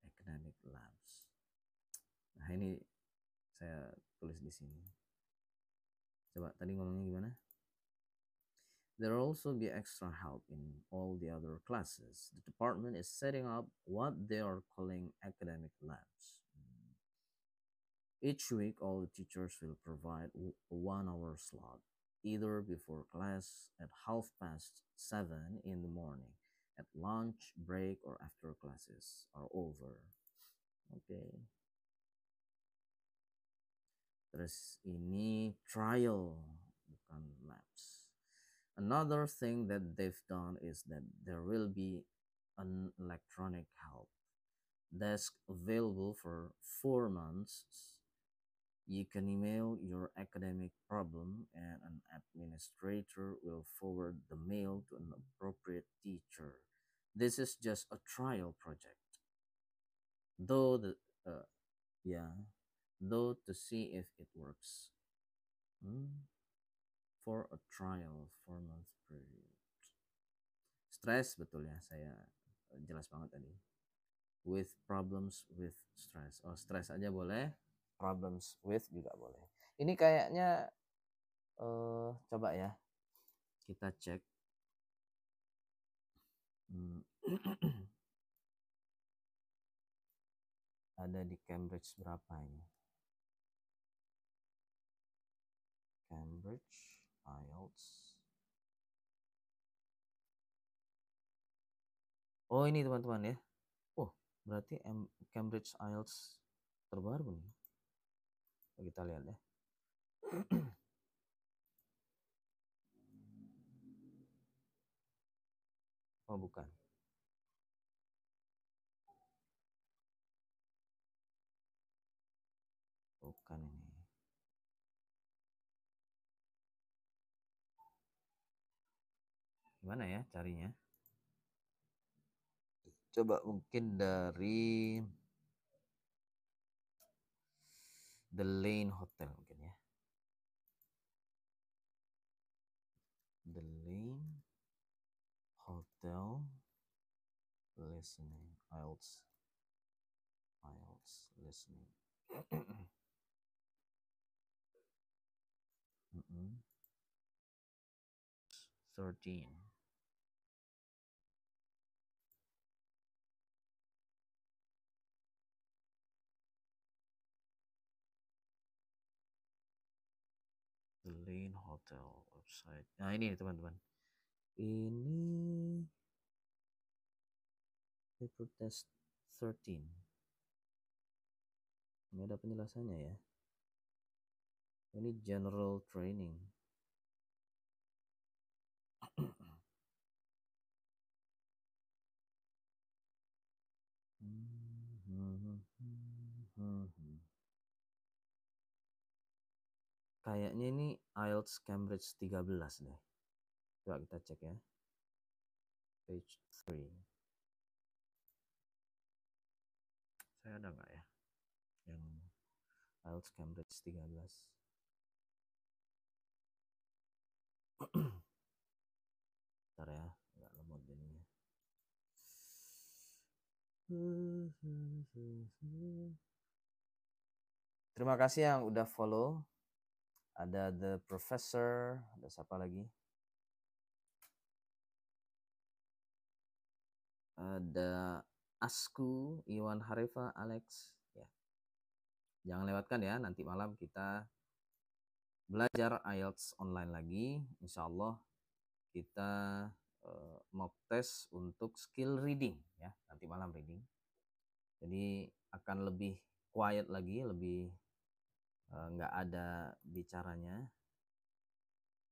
Academic labs. Nah ini saya tulis di sini. Coba tadi ngomongnya gimana? There will also be extra help in all the other classes. The department is setting up what they are calling academic labs. Each week, all the teachers will provide a 1-hour slot, either before class at 7:30 in the morning, at lunch, break, or after classes are over. Okay. Terus ini trial, bukan labs. Another thing that they've done is that there will be an electronic help desk available for 4 months. You can email your academic problem and an administrator will forward the mail to an appropriate teacher. This is just a trial project. Though to see if it works. For a trial 4-month period. stress, betul ya, saya jelas banget tadi. With problems with stress. Oh, stress aja boleh, problems with juga boleh. Ini kayaknya coba ya kita cek. Ada di Cambridge berapa ini? Cambridge IELTS. Oh, ini teman-teman ya. Oh, berarti Cambridge IELTS terbaru nih. Kita lihat ya. Oh, bukan. Bukan ini. Gimana ya carinya? Coba mungkin dari The Lane Hotel mungkin ya. The Lane Hotel listening IELTS listening. 13. The Lane Hotel website. Nah, ini teman-teman. Ini paper test 13. Ini ada penjelasannya ya. Ini general training. Kayaknya ini IELTS Cambridge 13 deh. Coba kita cek ya. Page 3. Saya ada nggak ya? Yang IELTS Cambridge 13. Bentar ya, nggak lemot jadinya. Terima kasih yang udah follow. Ada The Professor, ada siapa lagi? Ada Asku, Iwan Harifa, Alex. Ya. Jangan lewatkan ya, nanti malam kita belajar IELTS online lagi. Insya Allah kita mock test untuk skill reading ya, nanti malam reading. Jadi akan lebih quiet lagi, lebih nggak ada bicaranya.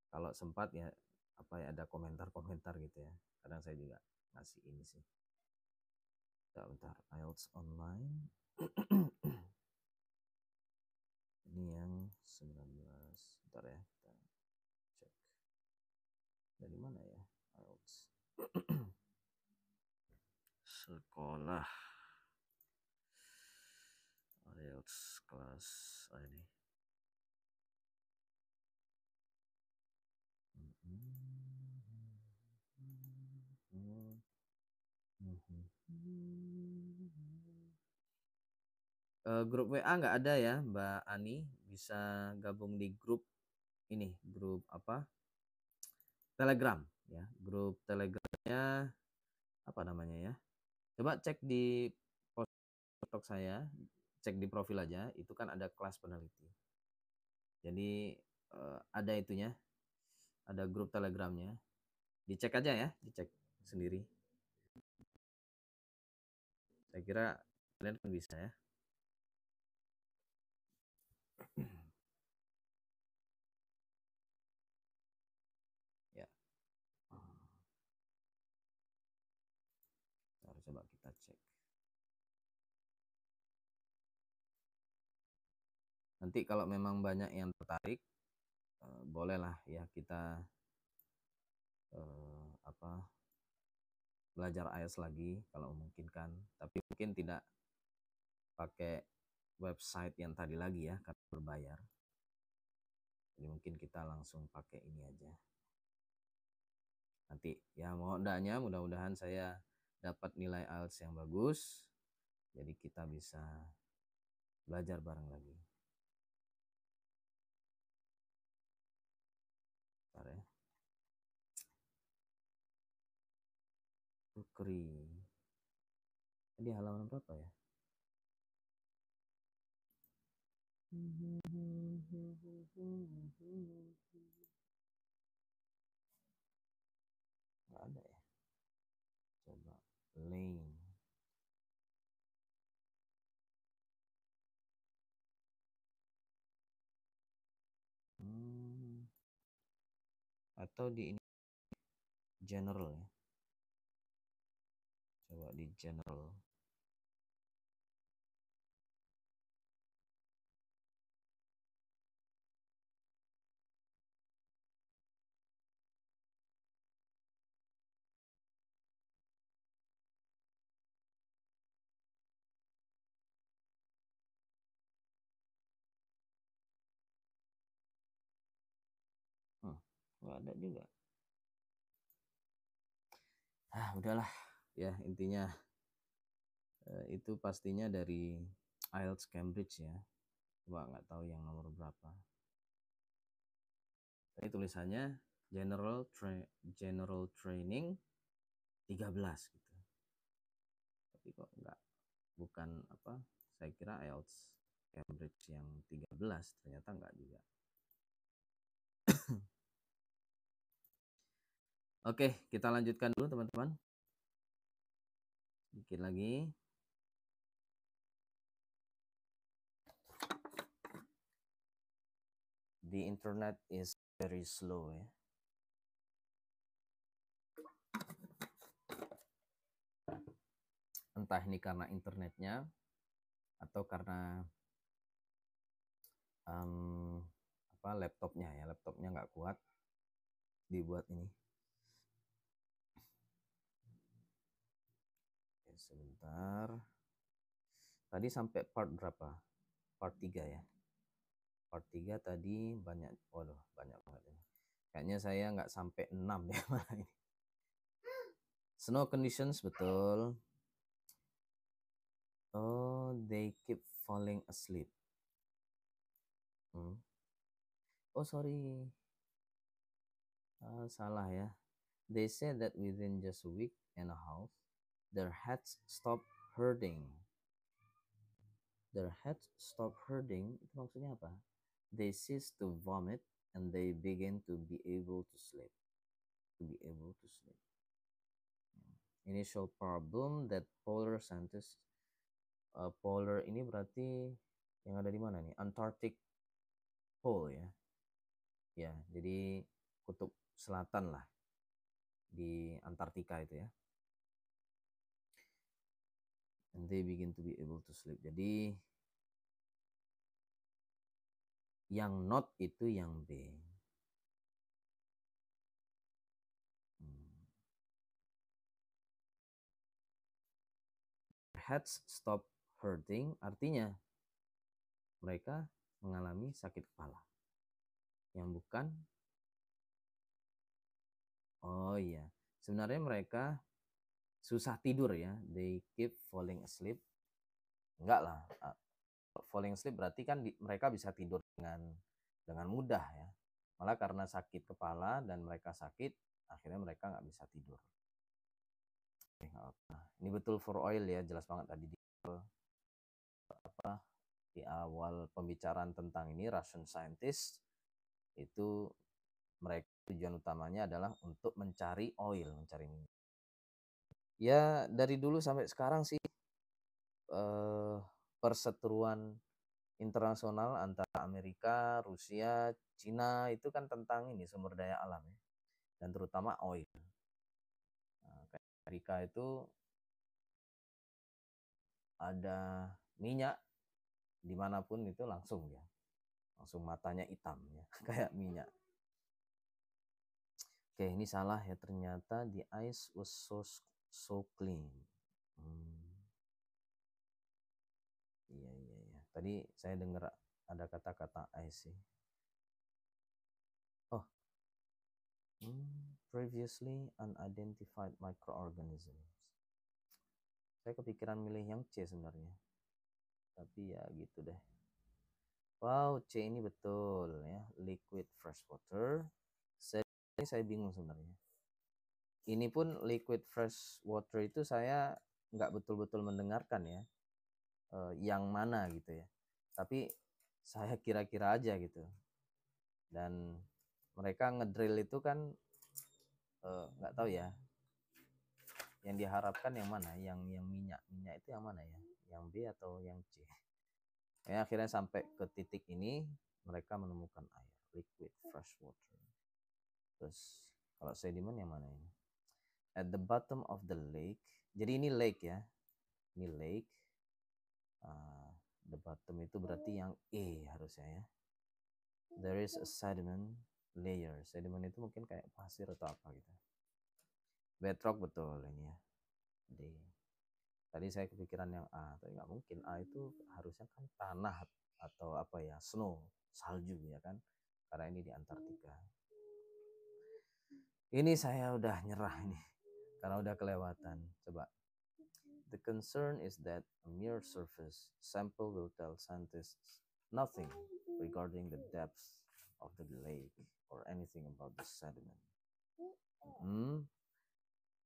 Kalau sempat ya apa ya, ada komentar-komentar gitu ya. Kadang saya juga ngasih ini sih. Bentar, IELTS online. Ini yang 19. Bentar ya, kita cek. Dari mana ya IELTS? Sekolah IELTS kelas ini. Grup WA nggak ada ya Mbak Ani, bisa gabung di grup ini, grup apa, Telegram ya, grup Telegramnya apa namanya ya, coba cek di post saya, cek di profil aja, itu kan ada kelas peneliti, jadi ada itunya, ada grup Telegramnya, dicek aja ya, dicek sendiri, saya kira kalian kan bisa ya. Ya. Coba kita cek. Nanti kalau memang banyak yang tertarik, bolehlah ya kita belajar IELTS lagi kalau memungkinkan. Tapi mungkin tidak pakai website yang tadi lagi ya, karena berbayar. Jadi mungkin kita langsung pakai ini aja. Nanti ya mau ndaknya mudah-mudahan saya dapat nilai IELTS yang bagus. Jadi kita bisa belajar bareng lagi. Bentar ya. Ukri. Di halaman berapa ya? Nggak ada ya. Coba lane. Atau di ini general ya. Coba di general. Nggak ada juga. Udahlah ya, intinya itu pastinya dari IELTS Cambridge ya. Coba nggak tahu yang nomor berapa. Ini tulisannya general training 13 gitu. Tapi kok bukan apa? Saya kira IELTS Cambridge yang 13, ternyata enggak juga. Oke, kita lanjutkan dulu teman-teman. Dikit lagi. The internet is very slow ya. Entah ini karena internetnya atau karena laptopnya ya. Laptopnya nggak kuat dibuat ini. Oke, sebentar. Tadi sampai part berapa? Part 3 ya. Part 3 tadi banyak, waduh banyak banget ini. Kayaknya saya nggak sampai 6 ya malah ini. Snow conditions betul. Oh, they keep falling asleep. Oh sorry, salah ya. They said that within just a week and a half, their heads stop hurting. Their heads stop hurting, itu maksudnya apa? They cease to vomit and they begin to be able to sleep. To be able to sleep. Initial problem that polar scientists, polar ini berarti yang ada di mana nih? Antarctic pole ya. Ya, jadi kutub selatan lah di Antartika itu ya. And they begin to be able to sleep. Jadi yang not itu yang B. Heads stop hurting artinya mereka mengalami sakit kepala. Yang bukan, oh iya, sebenarnya mereka susah tidur ya. They keep falling asleep. Enggak lah, falling asleep berarti kan mereka bisa tidur dengan mudah ya. Malah karena sakit kepala dan mereka sakit, akhirnya mereka nggak bisa tidur. Ini betul for oil ya, jelas banget tadi di awal pembicaraan tentang ini, Russian scientist itu mereka tujuan utamanya adalah untuk mencari oil, mencari minyak. Ya dari dulu sampai sekarang sih perseteruan internasional antara Amerika, Rusia, Cina itu kan tentang ini sumber daya alam ya, dan terutama oil. Amerika itu ada minyak dimanapun itu langsung matanya hitam ya, kayak minyak. Oke, ini salah ya, ternyata the ice was so clean. Iya. Tadi saya dengar ada kata-kata ice sih. Oh, previously unidentified microorganisms. Saya kepikiran milih yang C sebenarnya, tapi ya gitu deh. Wow, C ini betul ya, liquid freshwater. Saya bingung sebenarnya. Ini pun liquid freshwater itu saya nggak betul-betul mendengarkan ya, yang mana gitu ya. Tapi saya kira-kira aja gitu. Dan mereka ngedrill itu kan nggak tahu ya. Yang diharapkan yang mana? Yang minyak itu yang mana ya? Yang B atau yang C? Ya, akhirnya sampai ke titik ini mereka menemukan air, liquid fresh water. Terus kalau sedimen yang mana ini? At the bottom of the lake. Jadi ini lake ya. Ini lake. The bottom itu berarti yang E harusnya ya. There is a sediment layer. Sediment itu mungkin kayak pasir atau apa gitu. Bedrock betul ini ya. D. Tadi saya kepikiran yang A, tapi nggak mungkin. A itu harusnya kan tanah atau apa ya, snow, salju ya kan, karena ini di Antartika. Ini saya udah nyerah ini, karena udah kelewatan. Coba. The concern is that a mere surface sample will tell scientists nothing regarding the depth of the lake or anything about the sediment.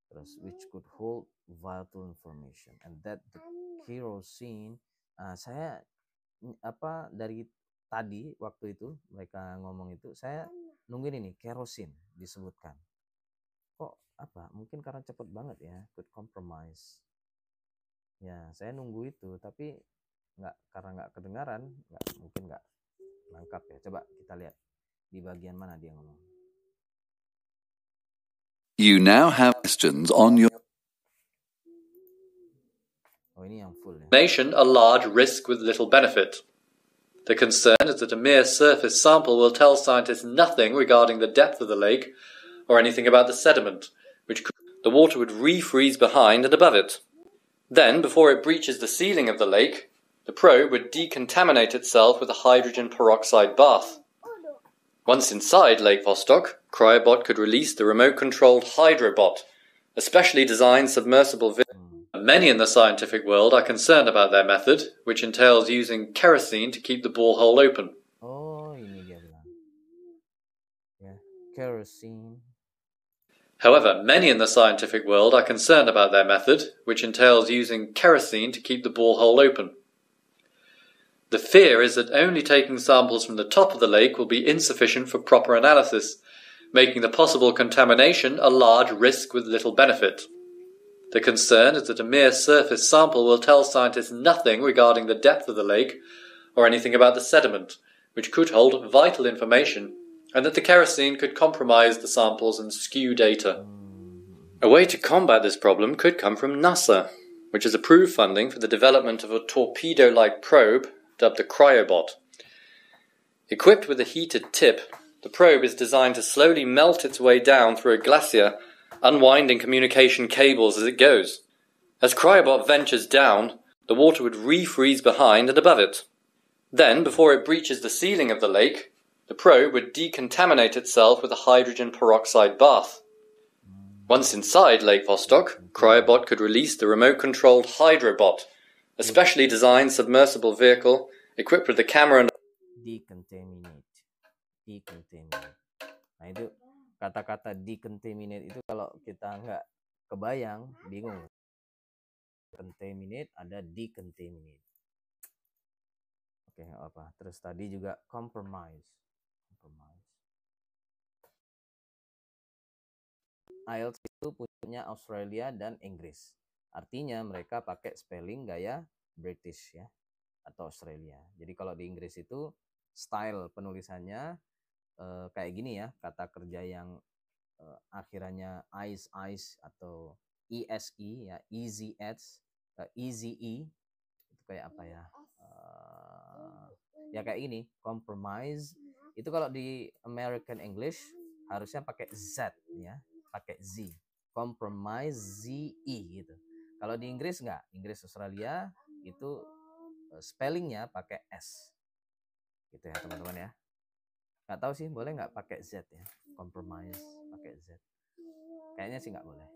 Terus which could hold vital information and that the kerosene. Saya dari tadi waktu itu mereka ngomong itu saya nungguin ini kerosin disebutkan. Kok apa? Mungkin karena cepet banget ya, could compromise. Ya saya nunggu itu tapi karena nggak kedengaran, mungkin nggak nangkap ya. Coba kita lihat di bagian mana dia ngomong. You now have questions on your information, a large risk with little benefit. The concern is that a mere surface sample will tell scientists nothing regarding the depth of the lake or anything about the sediment, which the water would refreeze behind and above it. Then, before it breaches the ceiling of the lake, the probe would decontaminate itself with a hydrogen peroxide bath. Once inside Lake Vostok, Cryobot could release the remote-controlled Hydrobot, a specially designed submersible vehicle. Many in the scientific world are concerned about their method, which entails using kerosene to keep the borehole open. Oh, ini dia bilang. Ya, kerosene. However, many in the scientific world are concerned about their method, which entails using kerosene to keep the borehole open. The fear is that only taking samples from the top of the lake will be insufficient for proper analysis, making the possible contamination a large risk with little benefit. The concern is that a mere surface sample will tell scientists nothing regarding the depth of the lake or anything about the sediment, which could hold vital information, and that the kerosene could compromise the samples and skew data. A way to combat this problem could come from NASA, which has approved funding for the development of a torpedo-like probe dubbed the Cryobot. Equipped with a heated tip, the probe is designed to slowly melt its way down through a glacier, unwinding communication cables as it goes. As Cryobot ventures down, the water would refreeze behind and above it. Then, before it breaches the ceiling of the lake, the probe would decontaminate itself with a hydrogen peroxide bath. Once inside Lake Vostok, Cryobot could release the remote-controlled Hydrobot, a specially designed submersible vehicle equipped with a camera and decontaminate. Nah itu kata-kata decontaminate itu kalau kita nggak kebayang bingung. Contaminate ada decontaminate. Oke, apa? Terus tadi juga compromise. IELTS itu punya Australia dan Inggris. Artinya mereka pakai spelling gaya British ya atau Australia. Jadi kalau di Inggris itu style penulisannya kayak gini ya, kata kerja yang akhirannya ice atau ESE ya, easy E itu kayak apa ya? Ya kayak ini, compromise. Itu kalau di American English harusnya pakai Z ya, pakai Z. Compromise ZE gitu. Kalau di Inggris enggak, Inggris Australia itu spellingnya pakai S. Gitu ya teman-teman ya. Nggak tahu sih boleh nggak pakai Z ya, compromise pakai Z. Kayaknya sih nggak boleh.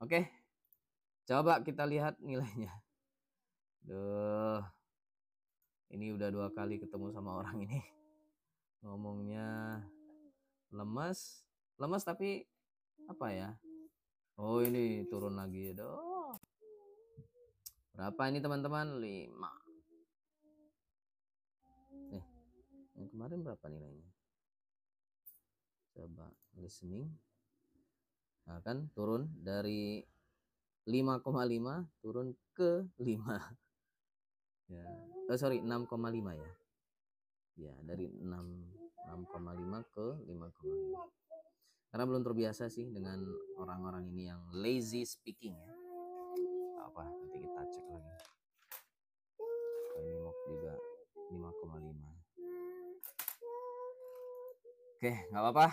Oke, coba kita lihat nilainya. Duh, ini udah 2 kali ketemu sama orang ini. Ngomongnya lemas tapi apa ya? Oh, ini turun lagi. Aduh. Berapa ini teman-teman? 5. Yang kemarin berapa nilainya? Coba listening. Nah, kan turun dari 5,5 turun ke 5. Ya. Sorry, 6,5 ya. Ya, dari 6,5 ke 5,5. Karena belum terbiasa sih dengan orang-orang ini yang lazy speaking ya. Apa, nanti kita cek lagi. Ini mock juga 5,5. Oke, nggak apa-apa.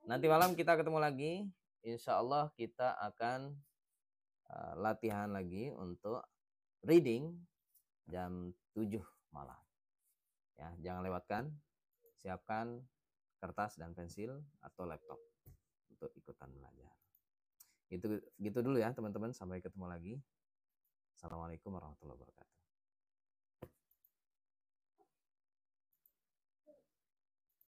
Nanti malam kita ketemu lagi. Insya Allah kita akan latihan lagi untuk reading jam 7 malam. Ya, jangan lewatkan. Siapkan kertas dan pensil atau laptop untuk ikutan belajar. Gitu dulu ya teman-teman. Sampai ketemu lagi. Assalamualaikum warahmatullahi wabarakatuh.